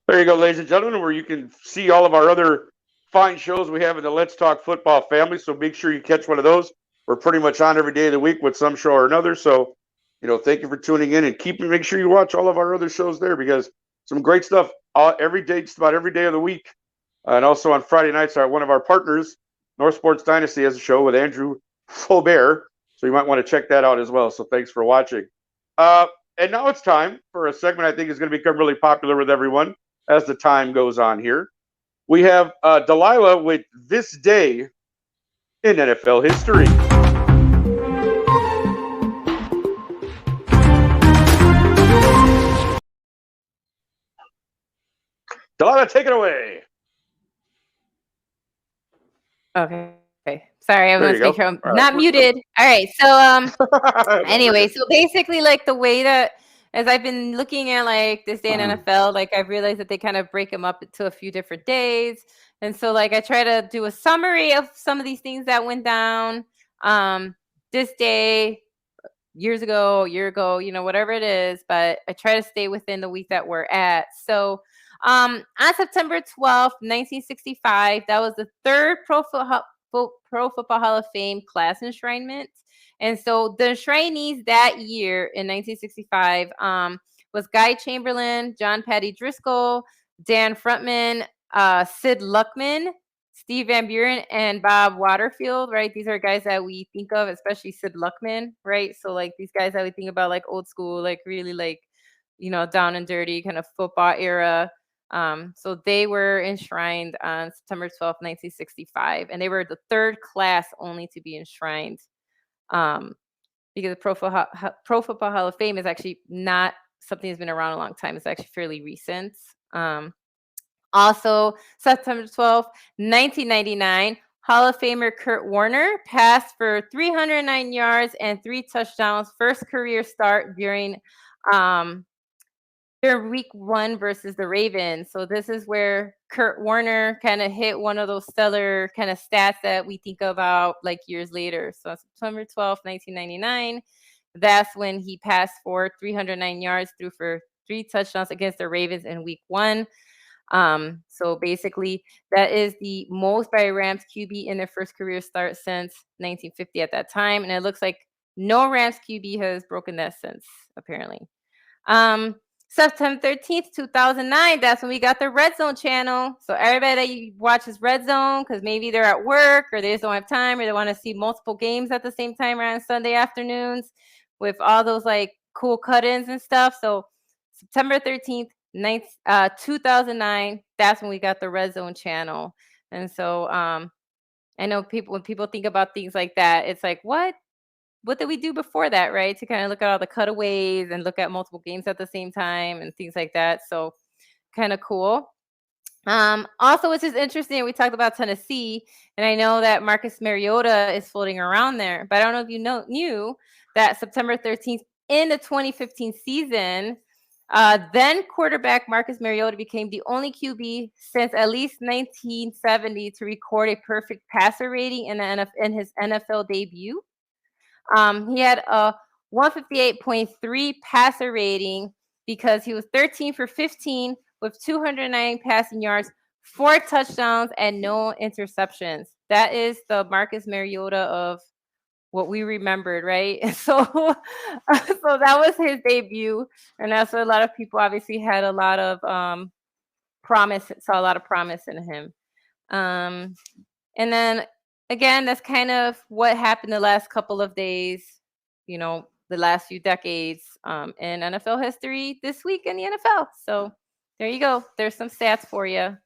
There you go, ladies and gentlemen, where you can see all of our other fine shows we have in the Let's Talk Football family. So make sure you catch one of those. We're pretty much on every day of the week with some show or another. So, thank you for tuning in and make sure you watch all of our other shows there because some great stuff every day, just about every day of the week. And also on Friday nights, one of our partners, North Sports Dynasty, has a show with Andrew Faubert. So you might want to check that out as well. So thanks for watching. Uh, and now it's time for a segment I think is going to become really popular with everyone as the time goes on here. We have Delilah with This Day in NFL History. Delilah, take it away. Okay. Sorry, I There want you to make go. sure I'm All not right. muted. All right. So No, anyway, so basically like the way that as I've been looking at like this day in NFL, like I've realized that they kind of break them up into a few different days. And so like I try to do a summary of some of these things that went down this day, years ago, a year ago, whatever it is, but I try to stay within the week that we're at. So on September 12th, 1965, that was the third Pro Football Hall of Fame class enshrinement. And so the enshrinees that year in 1965 was Guy Chamberlain, John Patty Driscoll, Dan Frontman, Sid Luckman, Steve Van Buren, and Bob Waterfield, right? These are guys that we think of, especially Sid Luckman, right? So like these guys that we think about like old school, like really like, down and dirty kind of football era. So they were enshrined on September 12th, 1965, and they were the third class only to be enshrined. Because the Pro Football Hall of Fame is actually not something that's been around a long time. It's actually fairly recent. Also, September 12th, 1999, Hall of Famer Kurt Warner passed for 309 yards and 3 touchdowns, first career start during their week 1 versus the Ravens. So this is where Kurt Warner kind of hit one of those stellar kind of stats that we think about like years later. So September 12th, 1999, that's when he passed for 309 yards, threw for 3 touchdowns against the Ravens in week 1. So basically that is the most by a Rams QB in their first career start since 1950 at that time. And it looks like no Rams QB has broken that since, apparently. September 13th, 2009, that's when we got the Red Zone channel. So everybody that watches Red Zone, because maybe they're at work or they just don't have time or they want to see multiple games at the same time around Sunday afternoons with all those like cool cut-ins and stuff. So September 13th, 2009, that's when we got the Red Zone channel. And so I know when people think about things like that, it's like, what did we do before that, right? To kind of look at all the cutaways and look at multiple games at the same time and things like that. So kind of cool. Also, which is interesting, we talked about Tennessee, and I know that Marcus Mariota is floating around there, but I don't know if you knew that September 13th in the 2015 season, then quarterback Marcus Mariota became the only QB since at least 1970 to record a perfect passer rating in his NFL debut. He had a 158.3 passer rating because he was 13 for 15 with 209 passing yards, 4 touchdowns, and no interceptions. That is the Marcus Mariota of what we remembered, right? So, so that was his debut, and that's what a lot of people obviously had a lot of saw a lot of promise in him. And then again, that's kind of what happened the last couple of days, the last few decades in NFL history this week in the NFL. So there you go. There's some stats for you.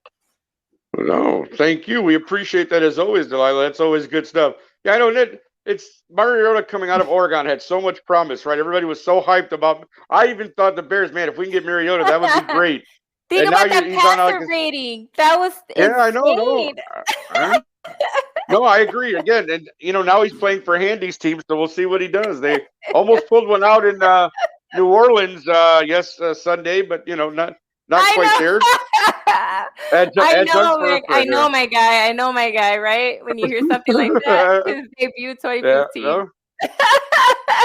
No, thank you. We appreciate that as always, Delilah. That's always good stuff. Yeah, I know it's Mariota coming out of Oregon had so much promise, right? Everybody was so hyped about. I even thought the Bears, man, if we can get Mariota, that would be great. Think And now about that he's on passer rating. That was yeah, I know. insane. No, I agree. Again, and now he's playing for Handy's team, so we'll see what he does. They almost pulled one out in New Orleans, Sunday, but not quite there. I know my guy. I know my guy. Right? When you hear something like that, his debut 2015. Yeah,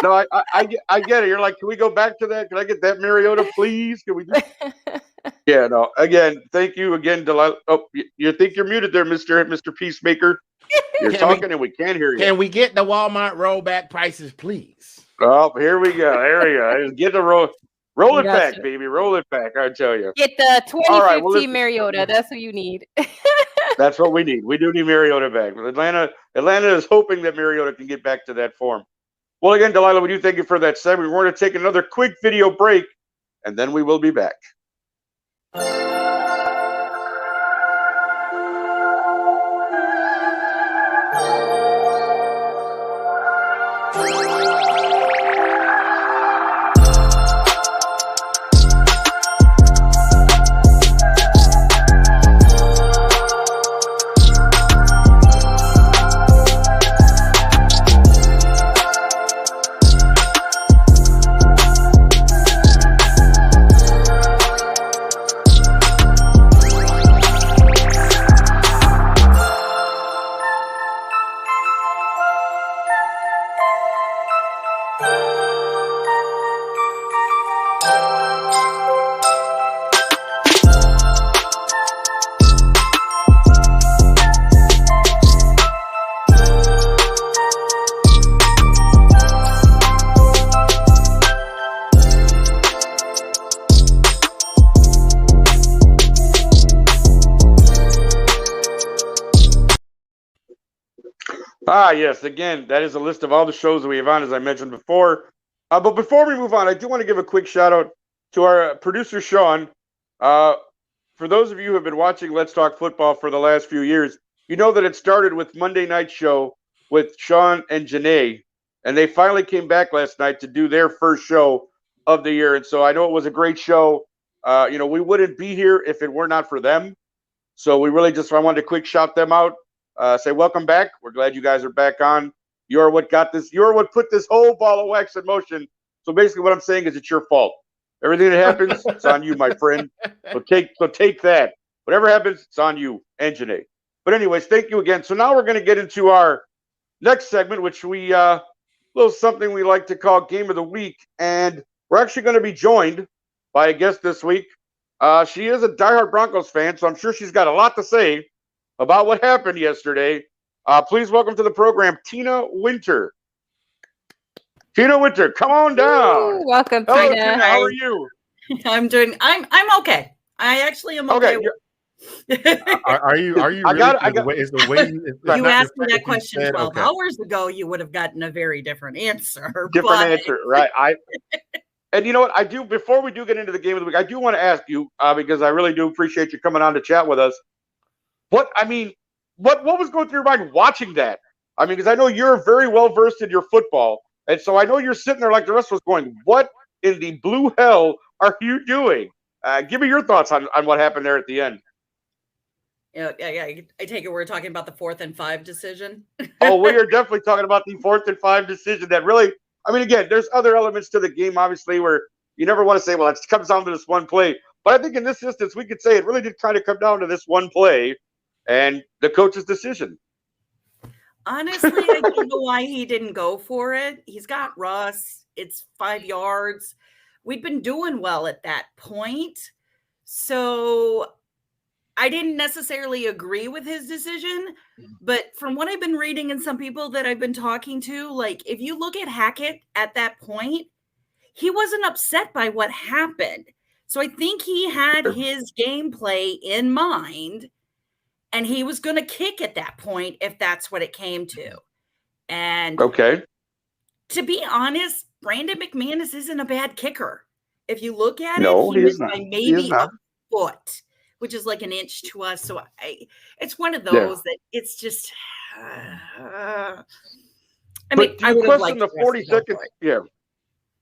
no, I get it. You're like, can we go back to that? Can I get that Mariota, please? Can we? Yeah, no. Again, thank you again, Delilah. Oh, you think you're muted there, Mr. Peacemaker? You're Can we talking and we can't hear you. can we get the Walmart rollback prices, please? Oh, here we go. There we go. Just get the roll it Yes, back, sir. baby. Roll it back. I tell you. Get the All right. Well, 2015 Mariota. That's what you need. that's what we need. We do need Mariota back. Atlanta is hoping that Mariota can get back to that form. Well, again, Delilah, we do thank you for that segment. We're going to take another quick video break, and then we will be back. Ah, yes. Again, that is a list of all the shows that we have on, as I mentioned before. But before we move on, I do want to give a quick shout out to our producer, Sean. For those of you who have been watching Let's Talk Football for the last few years, you know that it started with Monday Night Show with Sean and Janae, and they finally came back last night to do their first show of the year. And so I know it was a great show. We wouldn't be here if it were not for them. So we really I wanted to quick shout them out. Say welcome back. We're glad you guys are back on. You're what put this whole ball of wax in motion. So basically what I'm saying is it's your fault. Everything that happens, it's on you, my friend. So take that. Whatever happens, it's on you and Janae. But anyways, thank you again. So now we're going to get into our next segment, which we little something we like to call Game of the Week. And we're actually going to be joined by a guest this week. She is a diehard Broncos fan, so I'm sure she's got a lot to say about what happened yesterday. Please welcome to the program, Tina Winter. Tina Winter, come on down. Ooh, welcome, Hello, Tina. Tina. How are you? I'm okay. I actually am okay. Are you really? Is the way you asked me that question 12 hours ago, you would have gotten a very different answer. Answer, right? And you know what? I do, before we do get into the Game of the Week, I do want to ask you, because I really do appreciate you coming on to chat with us. What was going through your mind watching that? I mean, because I know you're very well versed in your football, and so I know you're sitting there like the rest of us going, what in the blue hell are you doing? Give me your thoughts on what happened there at the end. Yeah, I take it we're talking about the 4th and 5 decision. Oh, we are definitely talking about the 4th and 5 decision that really, I mean, again, there's other elements to the game, obviously, where you never want to say, well, it comes down to this one play. But I think in this instance, we could say it really did kind of come down to this one play and the coach's decision. Honestly, I don't know why he didn't go for it. He's got Russ. It's 5 yards. We'd been doing well at that point. So I didn't necessarily agree with his decision. But from what I've been reading and some people that I've been talking to, like if you look at Hackett at that point, he wasn't upset by what happened. So I think he had his gameplay in mind. And he was going to kick at that point if that's what it came to. And to be honest, Brandon McManus isn't a bad kicker. If you look at it, he missed by maybe a foot, which is like an inch to us. So it's one of those that it's just. I mean, I would have liked the 40 seconds. Yeah.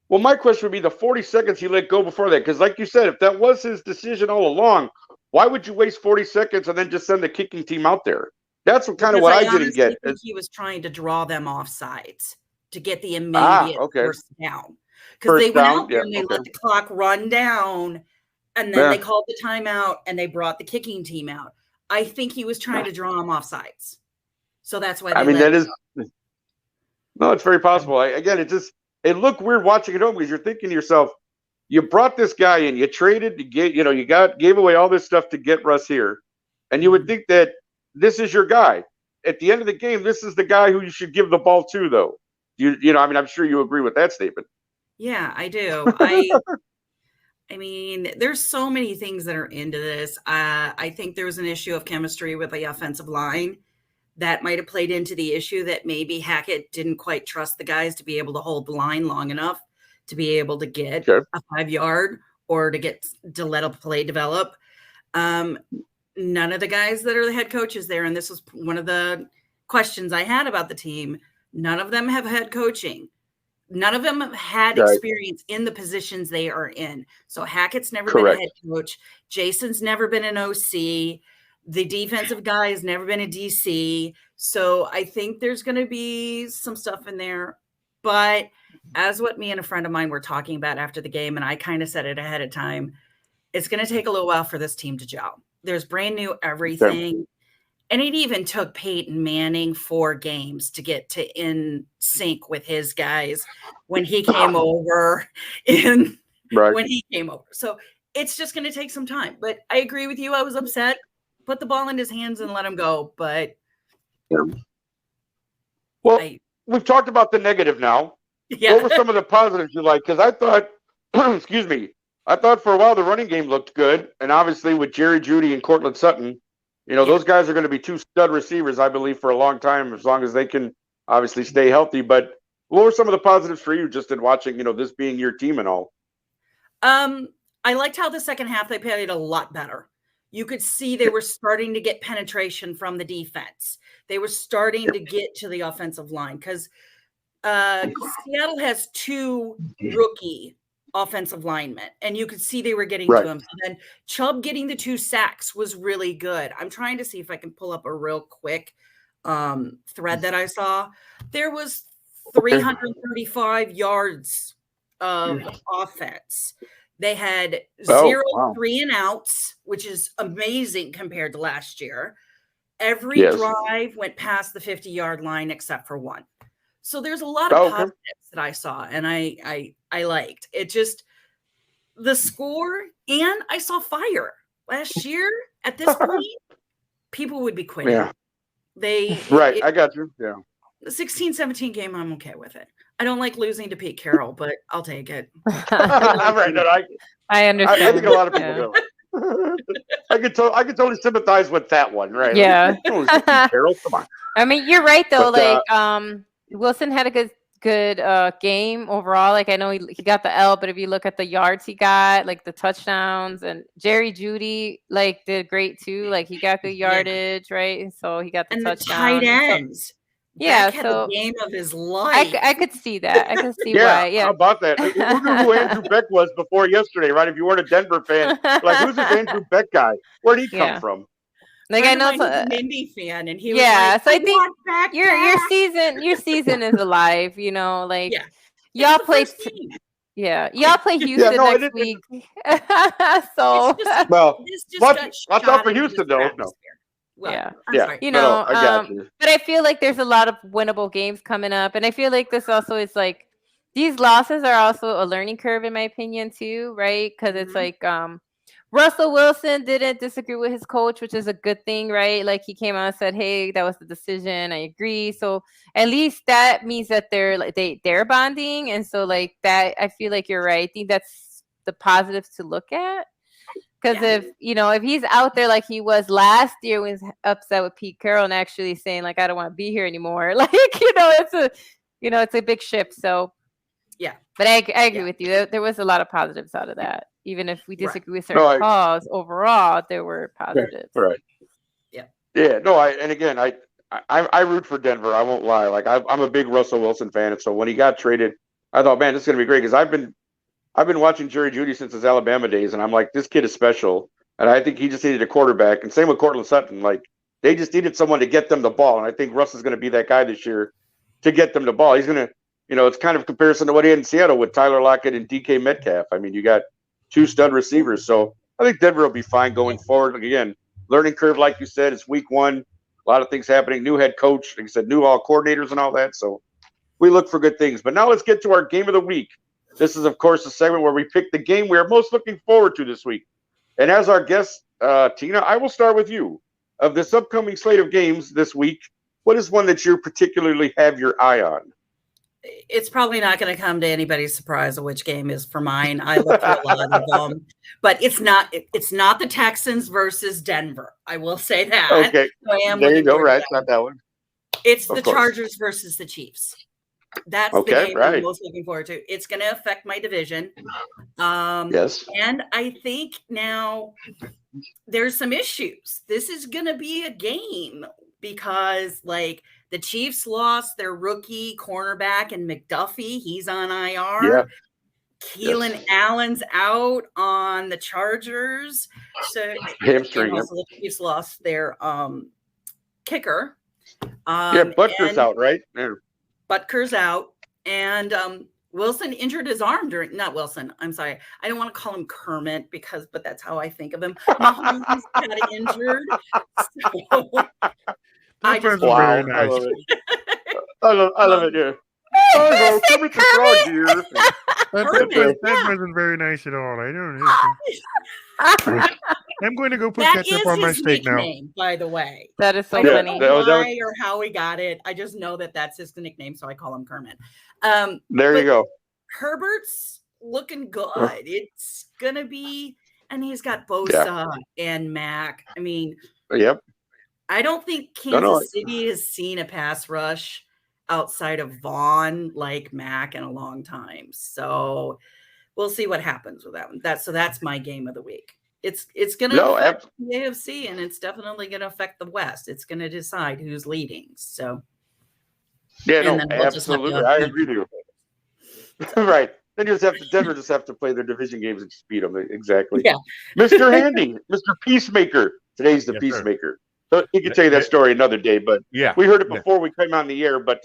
Well, my question would be the 40 seconds he let go before that, because like you said, if that was his decision all along, why would you waste 40 seconds and then just send the kicking team out there? That's what I didn't get. I think he was trying to draw them off sides to get the immediate first down. Because they went out there and they let the clock run down, and then they called the timeout and they brought the kicking team out. I think he was trying to draw them off sides. So that's why no, it's very possible. Again, it looked weird watching it home because you're thinking to yourself, you brought this guy in, you traded, gave away all this stuff to get Russ here, and you would think that this is your guy. At the end of the game, this is the guy who you should give the ball to, though. I mean, I'm sure you agree with that statement. Yeah, I do. I mean, there's so many things that are into this. I think there was an issue of chemistry with the offensive line that might have played into the issue that maybe Hackett didn't quite trust the guys to be able to hold the line long enough to be able to get a 5-yard or to let a play develop. None of the guys that are the head coaches there, and this was one of the questions I had about the team, none of them have head coaching. None of them have had experience in the positions they are in. So Hackett's never been a head coach. Jason's never been an OC. The defensive guy has never been a DC. So I think there's going to be some stuff in there. But as what me and a friend of mine were talking about after the game, and I kind of said it ahead of time, it's going to take a little while for this team to gel. There's brand new everything. And it even took Peyton Manning 4 games to get to in sync with his guys when he came over. When he came over. So it's just going to take some time. But I agree with you. I was upset. Put the ball in his hands and let him go. But we've talked about the negative now. Yeah. What were some of the positives you like? Because I thought, excuse me, I thought for a while the running game looked good. And obviously with Jerry Jeudy and Cortland Sutton, those guys are going to be 2 stud receivers, I believe, for a long time, as long as they can obviously stay healthy. But what were some of the positives for you just in watching, this being your team and all? I liked how the second half they played a lot better. You could see they were starting to get penetration from the defense. They were starting to get to the offensive line because Seattle has 2 rookie offensive linemen, and you could see they were getting to him. So then Chubb getting the 2 sacks was really good. I'm trying to see if I can pull up a real quick thread that I saw. There was 335 yards of offense. They had 0 3 and outs, which is amazing compared to last year. Every drive went past the 50-yard line except for 1. So there's a lot of positives that I saw, and I liked it. Just the score, and I saw fire last year. At this point, people would be quitting. Yeah, I got you. Yeah, the 16-17 game, I'm okay with it. I don't like losing to Pete Carroll, but I'll take it. I understand. I think a lot of people do. I could totally sympathize with that one, right? Yeah. Carroll, come on. I mean, you're right though. But, Wilson had a good game overall. Like I know he got the L, but if you look at the yards he got, like the touchdowns, and Jerry Jeudy did great too. Like he got good yardage, right? So he got the touchdown. The tight ends. Yeah, had the game of his life. I could see that. I could see why. Yeah. How about that? Who knew who Andrew Beck was before yesterday, right? If you weren't a Denver fan, who's this Andrew Beck guy? Where'd he come from? Like I know he's an Indy fan, and he was so I think your season is alive. Y'all play. Y'all play Houston next week. So watch out for Houston though. No. Well, I got you. But I feel like there's a lot of winnable games coming up, and I feel like this also is these losses are also a learning curve in my opinion too, right? Because it's Russell Wilson didn't disagree with his coach, which is a good thing, right? Like he came out and said, "Hey, that was the decision. I agree." So at least that means that they're bonding, and so that I feel like you're right. I think that's the positives to look at. Because if he's out there like he was last year when he was upset with Pete Carroll and actually saying I don't want to be here anymore, it's a big shift. So but I agree with you. There was a lot of positives out of that. Even if we disagree with certain calls, overall there were positives. Right. Yeah. No. I root for Denver. I won't lie. I'm a big Russell Wilson fan, and so when he got traded, I thought, man, this is gonna be great because I've been watching Jerry Jeudy since his Alabama days, and I'm like, this kid is special. And I think he just needed a quarterback. And same with Cortland Sutton. They just needed someone to get them the ball. And I think Russ is going to be that guy this year to get them the ball. He's going to, it's kind of comparison to what he had in Seattle with Tyler Lockett and DK Metcalf. I mean, you got 2 stud receivers. So I think Denver will be fine going forward. Again, learning curve, like you said, it's week 1. A lot of things happening. New head coach, like I said, new all coordinators and all that. So we look for good things. But now let's get to our game of the week. This is, of course, a segment where we pick the game we are most looking forward to this week. And as our guest, Tina, I will start with you. Of this upcoming slate of games this week, what is one that you particularly have your eye on? It's probably not going to come to anybody's surprise of which game is for mine. I looked through a lot of them, but it's not the Texans versus Denver. I will say that. Okay, So there you go. Right, not that one. It's the Chargers versus the Chiefs. That's the game I'm most looking forward to. It's going to affect my division. Yes, and I think now there's some issues. This is going to be a game because, like, the Chiefs lost their rookie cornerback and McDuffie. He's on IR. Yeah. Keelan Allen's out on the Chargers. So hamstring. Also the Chiefs lost their kicker. Butker's out, right? Yeah. Butker's out. And Wilson injured his arm not Wilson. I'm sorry. I don't want to call him Kermit but that's how I think of him. Mahomes got injured. So I just very nice. I love it. Yeah. Oh, no, Kermit the Frog here. That wasn't very nice at all. I don't know. I'm going to go put ketchup on my steak now. By the way, that is so funny. Why or how he got it? I just know that's his nickname, so I call him Kermit. There you go. Herbert's looking good. It's gonna be, and he's got Bosa and Mac. I mean, yep. I don't think Kansas City has seen a pass rush outside of Vaughn like Mac in a long time. So we'll see what happens with that one. That's my game of the week. It's going to affect the AFC, and it's definitely going to affect the West. It's going to decide who's leading. So absolutely. I agree with you. Right. Denver just have to play their division games and just beat them. Exactly. Yeah. Mr. Handy, Mr. Peacemaker. Today's the Peacemaker. So he can tell you that story another day, but we heard it before we came on the air, but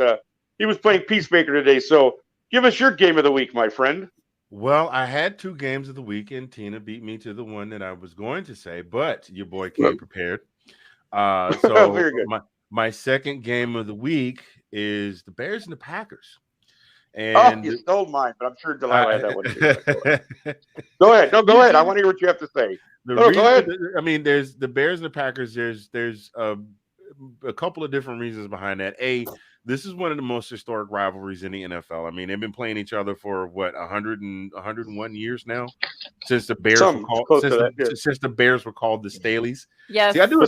he was playing Peacemaker today. So give us your game of the week, my friend. Well, I had 2 games of the week, and Tina beat me to the one that I was going to say, but your boy came prepared. So very good. My second game of the week is the Bears and the Packers. And you stole mine, but I'm sure Delilah had that one too. Go ahead. No, go ahead. I want to hear what you have to say. Go ahead. I mean, there's the Bears and the Packers. There's a couple of different reasons behind that. This is one of the most historic rivalries in the NFL. I mean, they've been playing each other for 101 years now, since the Bears since the Bears were called the Staleys. Yes, see, I do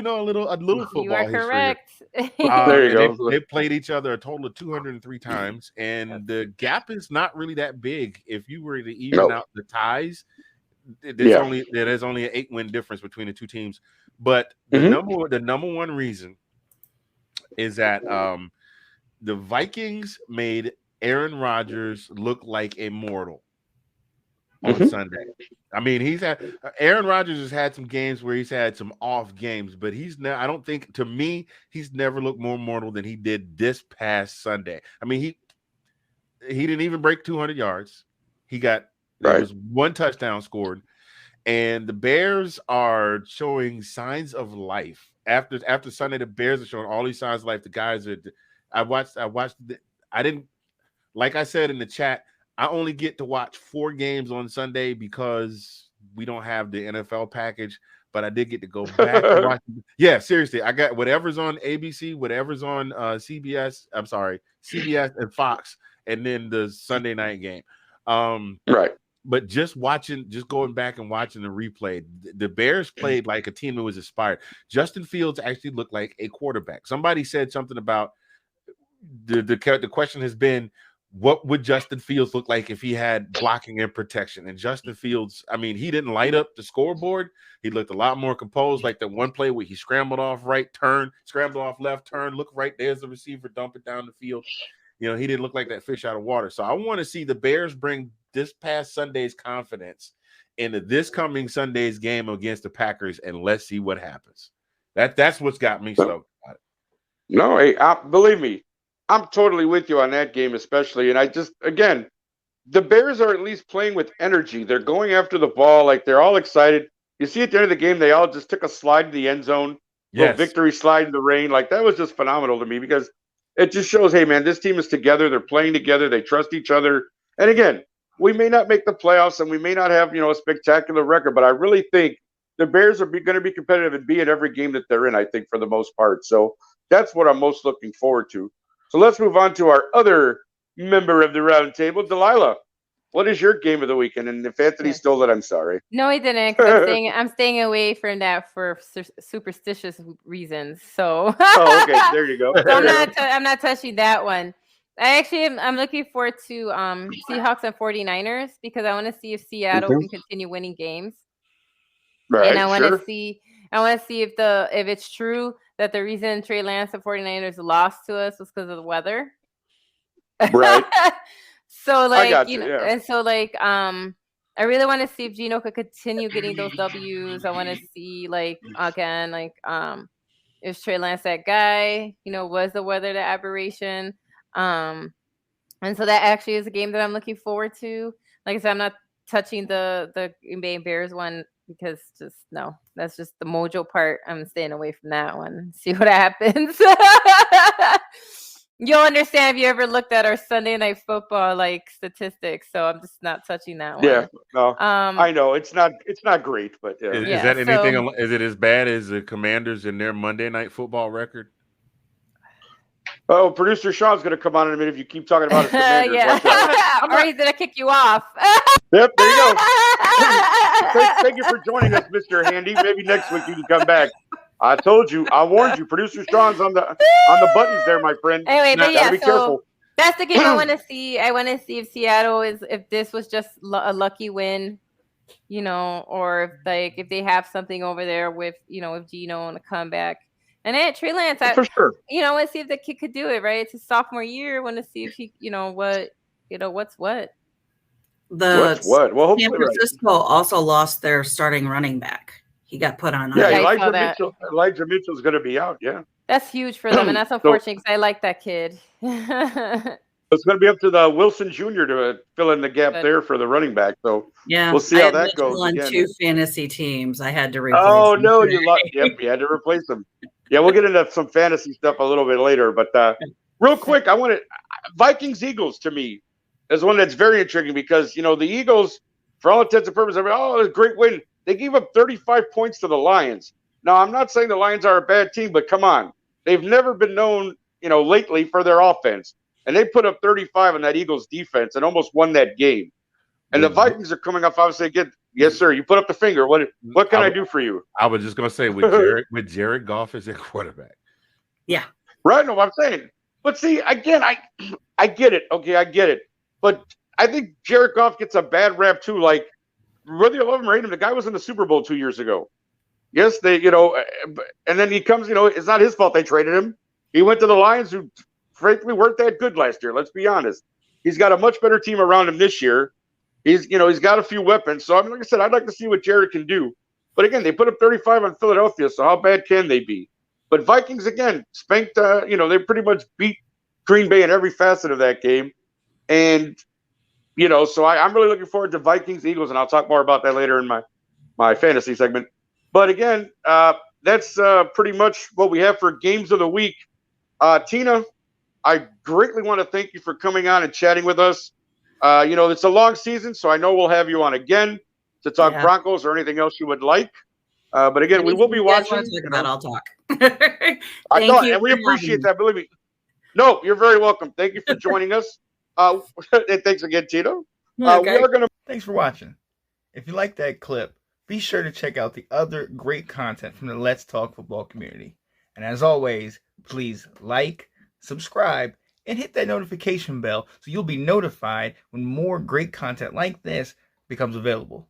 know a little football. You are correct. There you go. They played each other a total of 203 times, and the gap is not really that big. If you were to even out the ties, there's only an 8-win difference between the two teams. But the number one reason is that the Vikings made Aaron Rodgers look like a mortal on Sunday. I mean, Aaron Rodgers has had some games where he's had some off games, but I don't think, to me, he's never looked more mortal than he did this past Sunday. I mean, he didn't even break 200 yards. There was 1 touchdown scored. And the Bears are showing signs of life. After Sunday, the Bears are showing all these signs of life. The guys are. I didn't, like I said in the chat, I only get to watch 4 games on Sunday because we don't have the NFL package. But I did get to go back and watch. Yeah, seriously, I got whatever's on ABC, whatever's on CBS. I'm sorry, CBS and Fox, and then the Sunday night game. Right. But just going back and watching the replay, the Bears played like a team that was inspired. Justin Fields actually looked like a quarterback. Somebody said something about the question has been, what would Justin Fields look like if he had blocking and protection? And Justin Fields, I mean, he didn't light up the scoreboard. He looked a lot more composed, like that one play where he scrambled off right, turn, scrambled off left, turn, look right, there's the receiver, dump it down the field. You know, he didn't look like that fish out of water. So I want to see the Bears bring this past Sunday's confidence into this coming Sunday's game against the Packers, and let's see what happens. That's what's got me stoked about it. No, hey, believe me, I'm totally with you on that game, especially. And again, the Bears are at least playing with energy. They're going after the ball, like they're all excited. You see at the end of the game, they all just took a slide to the end zone, little victory slide in the rain. Like that was just phenomenal to me because it just shows, hey, man, this team is together. They're playing together. They trust each other. And again, we may not make the playoffs and we may not have, a spectacular record, but I really think the Bears are going to be competitive and be in every game that they're in, I think, for the most part. So that's what I'm most looking forward to. So let's move on to our other member of the round table, Delilah. What is your game of the weekend? And if Anthony stole it, I'm sorry. No, he didn't. 'Cause I'm staying away from that for superstitious reasons. So. Oh, okay. There you go. So I'm not touching that one. I'm looking forward to Seahawks and 49ers because I want to see if Seattle can continue winning games. Right. And I want to see if it's true that the reason Trey Lance and 49ers lost to us was because of the weather. Right. So like and so like I really want to see if Gino could continue getting those W's. I want to see again is Trey Lance that guy? Was the weather the aberration? And so that actually is a game that I'm looking forward to. Like I said, I'm not touching the Green Bay Bears one because that's just the mojo part. I'm staying away from that one. See what happens. You'll understand if you ever looked at our Sunday Night Football statistics. So I'm just not touching that one. Yeah, no, I know it's not great, but is that anything? Is it as bad as the Commanders in their Monday Night Football record? Oh, producer Sean's going to come on in a minute if you keep talking about his Commanders. Or he's going to kick you off. Yep, there you go. Thank you for joining us, Mr. Handy. Maybe next week you can come back. I told you. I warned you. Producer Sean's on the buttons there, my friend. Anyway, but gotta be careful. That's the game I want to see. I want to see if Seattle if this was just a lucky win, or if they have something over there with with Gino on a comeback. And then Trey Lance, for sure. Let's see if the kid could do it. Right, it's his sophomore year. I want to see if he, what's what. What's what? Well, San Francisco also lost their starting running back. He got put on. Yeah, Elijah Mitchell's going to be out. Yeah, that's huge for them, and that's unfortunate because I like that kid. It's going to be up to the Wilson Jr. to fill in the gap there for the running back. So yeah, we'll see how that goes. On 2 fantasy teams, I had to replace. Oh no, you had to replace them. Yeah, we'll get into some fantasy stuff a little bit later, but real quick, I want to Vikings Eagles to me is one that's very intriguing because the Eagles, for all intents and purposes, it's a great win. They gave up 35 points to the Lions. Now, I'm not saying the Lions are a bad team, but come on. They've never been known, lately for their offense. And they put up 35 on that Eagles defense and almost won that game. And the Vikings are coming off, obviously, again, yes, sir, you put up the finger. What can I do for you? I was just going to say, with Jared Goff as a quarterback. Yeah. Right, no, I'm saying. But see, again, I get it. Okay, I get it. But I think Jared Goff gets a bad rap, too. Like, whether you love him or hate him, the guy was in the Super Bowl 2 years ago. Yes, and then he comes, it's not his fault they traded him. He went to the Lions, who frankly weren't that good last year. Let's be honest. He's got a much better team around him this year. He's got a few weapons. So, like I said, I'd like to see what Jared can do. But again, they put up 35 on Philadelphia, so how bad can they be? But Vikings, again, spanked, they pretty much beat Green Bay in every facet of that game. And so I'm really looking forward to Vikings, Eagles, and I'll talk more about that later in my fantasy segment. But again, that's pretty much what we have for games of the week. Tina, I greatly want to thank you for coming on and chatting with us. It's a long season, so I know we'll have you on again to talk Broncos or anything else you would like. But again, we will be watching. I'll talk. I know, and we appreciate that. Believe me. No, you're very welcome. Thank you for joining us. And thanks again, Tito. Okay. Thanks for watching. If you like that clip, be sure to check out the other great content from the Let's Talk Football community. And as always, please like, subscribe, and hit that notification bell so you'll be notified when more great content like this becomes available.